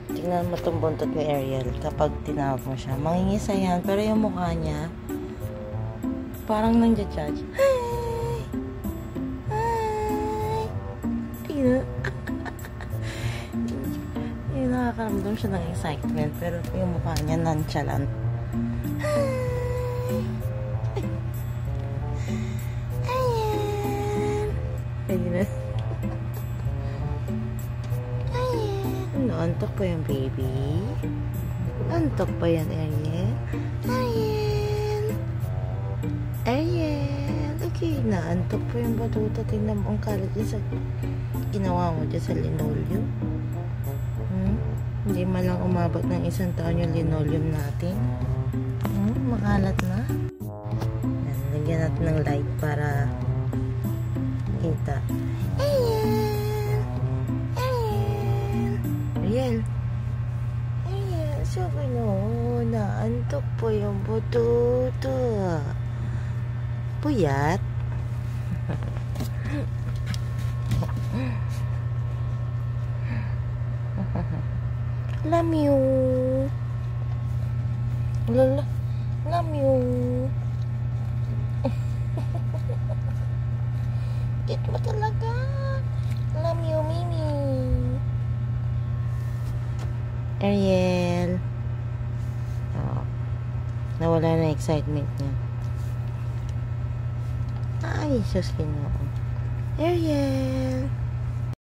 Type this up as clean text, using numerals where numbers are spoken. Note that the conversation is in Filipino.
Tingnan mo itong buntot ni Ariel kapag tinawag mo siya. Mangingisa yan, pero yung mukha niya parang nang-judge. Hi! Hi! Tingnan. Yung nakakaramdam siya ng excitement, pero yung mukha niya nonchalant. Hi! Ayan! Ayan. Antok pa yung baby? Antok pa yan, Ariel? Ariel! Ariel! Okay, naantok pa yung batuta. Tingnan mo ang kalat niya sa ginawa mo dyan sa linoleum. Hindi malang umabot ng 1 taon yung linoleum natin. Makalat na. Yan, lagyan natin ng light para kita. Ariel. Ariel, sabi no, naantok po yung bututo. Puyat. Love you. Lala, love you. Get mo talaga. Love you, Mimi. Ariel. Oh, nawala na excitement niya. Ay, sus, Ariel.